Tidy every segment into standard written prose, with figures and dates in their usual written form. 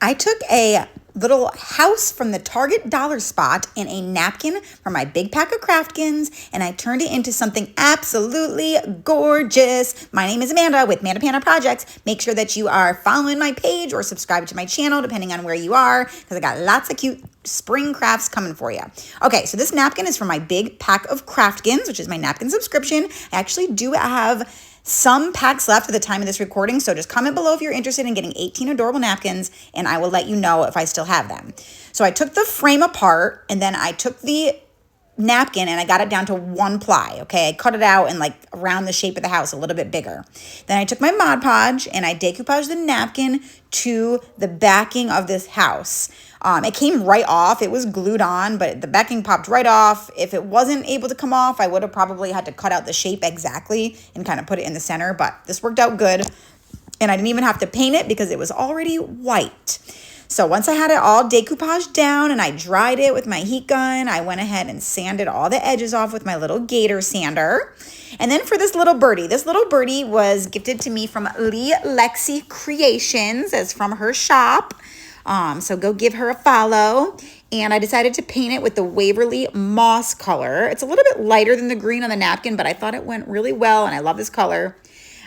I took a little house from the Target dollar spot and a napkin from my big pack of Craftkins, and I turned it into something absolutely gorgeous. My name is Amanda with Amanda Panda Projects. Make sure that you are following my page or subscribe to my channel, depending on where you are, because I got lots of cute spring crafts coming for you. Okay, so this napkin is from my big pack of Craftkins, which is my napkin subscription. I actually do have some packs left at the time of this recording, so just comment below if you're interested in getting 18 adorable napkins, and I will let you know if I still have them. So I took the frame apart, and then I took the napkin and I got it down to 1 ply, okay? I cut it out and like around the shape of the house, a little bit bigger. Then I took my Mod Podge and I decoupaged the napkin to the backing of this house. It came right off. It was glued on, but the backing popped right off. If it wasn't able to come off, I would have probably had to cut out the shape exactly and kind of put it in the center, but this worked out good. And I didn't even have to paint it because it was already white. So once I had it all decoupaged down and I dried it with my heat gun, I went ahead and sanded all the edges off with my little gator sander. And then for this little birdie was gifted to me from Lee Lexi Creations, as from her shop. So go give her a follow. And I decided to paint it with the Waverly Moss color. It's a little bit lighter than the green on the napkin, but I thought it went really well, and I love this color.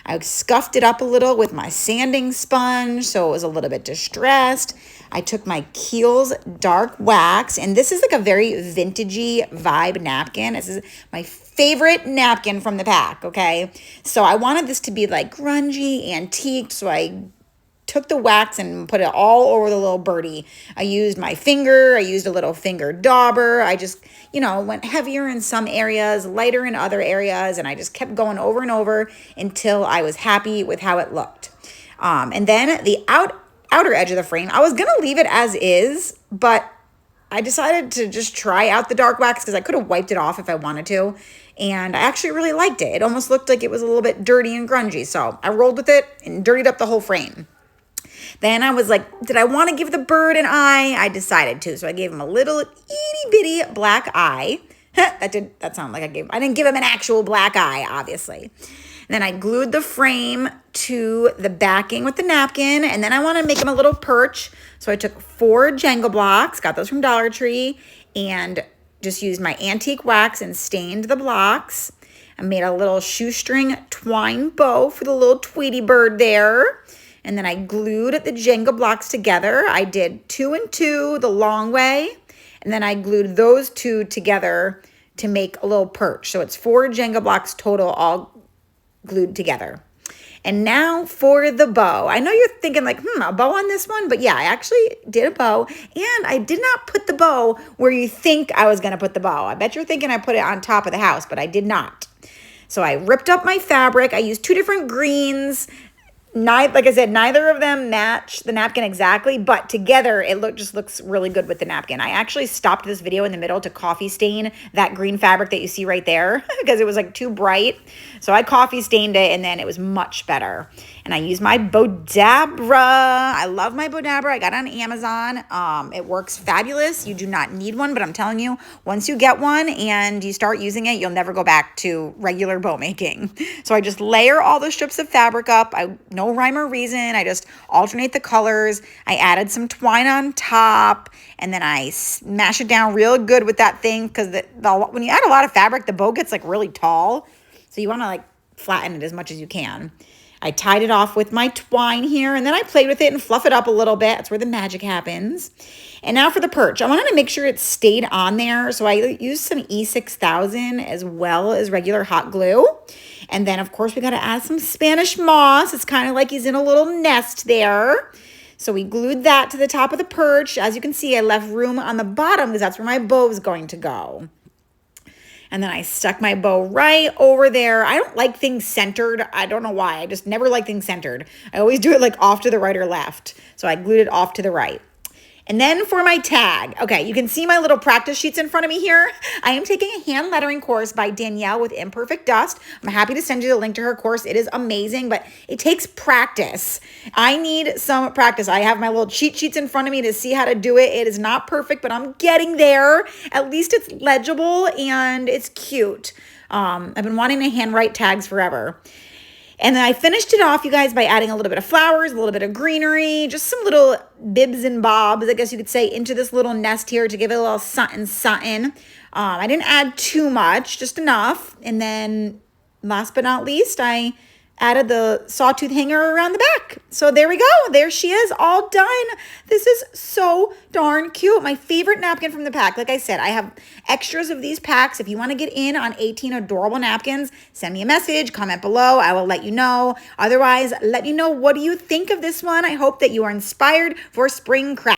I scuffed it up a little with my sanding sponge, so it was a little bit distressed. I took my Kiehl's dark wax, and this is like a very vintagey vibe napkin. This is my favorite napkin from the pack, okay? So I wanted this to be like grungy, antique, so I took the wax and put it all over the little birdie. I used my finger. I used a little finger dauber. I just, went heavier in some areas, lighter in other areas, and I just kept going over and over until I was happy with how it looked. And then the outer edge of the frame, I was going to leave it as is, but I decided to just try out the dark wax because I could have wiped it off if I wanted to. And I actually really liked it. It almost looked like it was a little bit dirty and grungy. So I rolled with it and dirtied up the whole frame. Then I was like, did I want to give the bird an eye? I decided to. So I gave him a little itty bitty black eye. That sound like I didn't give him an actual black eye, obviously. Then I glued the frame to the backing with the napkin. And then I want to make him a little perch. So I took 4 Jenga blocks, got those from Dollar Tree, and just used my antique wax and stained the blocks. I made a little shoestring twine bow for the little Tweety bird there. And then I glued the Jenga blocks together. I did 2 and 2 the long way. And then I glued those 2 together to make a little perch. So it's 4 Jenga blocks total, all glued together. And now for the bow. I know you're thinking like, a bow on this one? But yeah, I actually did a bow. And I did not put the bow where you think I was going to put the bow. I bet you're thinking I put it on top of the house, but I did not. So I ripped up my fabric. I used 2 different greens. Like I said, neither of them match the napkin exactly, but together it just looks really good with the napkin. I actually stopped this video in the middle to coffee stain that green fabric that you see right there because it was like too bright. So I coffee stained it, and then it was much better. And I used my Bodabra. I love my Bodabra. I got it on Amazon. It works fabulous. You do not need one, but I'm telling you, once you get one and you start using it, you'll never go back to regular bow making. So I just layer all the strips of fabric up. No rhyme or reason. I just alternate the colors. I added some twine on top, and then I smash it down real good with that thing because when you add a lot of fabric, the bow gets like really tall. So you want to like flatten it as much as you can. I tied it off with my twine here, and then I played with it and fluff it up a little bit. That's where the magic happens. And now for the perch. I wanted to make sure it stayed on there, so I used some E6000 as well as regular hot glue. And then, of course, we got to add some Spanish moss. It's kind of like he's in a little nest there. So we glued that to the top of the perch. As you can see, I left room on the bottom because that's where my bow is going to go. And then I stuck my bow right over there. I don't like things centered. I don't know why. I just never like things centered. I always do it like off to the right or left. So I glued it off to the right. And then for my tag, okay, you can see my little practice sheets in front of me here. I am taking a hand lettering course by Danielle with Imperfect Dust. I'm happy to send you the link to her course. It is amazing, but it takes practice. I need some practice. I have my little cheat sheets in front of me to see how to do it. It is not perfect, but I'm getting there. At least it's legible and it's cute. I've been wanting to handwrite tags forever. And then I finished it off, you guys, by adding a little bit of flowers, a little bit of greenery, just some little bibs and bobs, I guess you could say, into this little nest here to give it a little something. I didn't add too much, just enough. And then last but not least, I added the sawtooth hanger around the back. So there we go. There she is, all done. This is so darn cute. My favorite napkin from the pack. Like I said, I have extras of these packs. If you want to get in on 18 adorable napkins, send me a message, comment below. I will let you know. Otherwise, let me know, what do you think of this one? I hope that you are inspired for spring craft.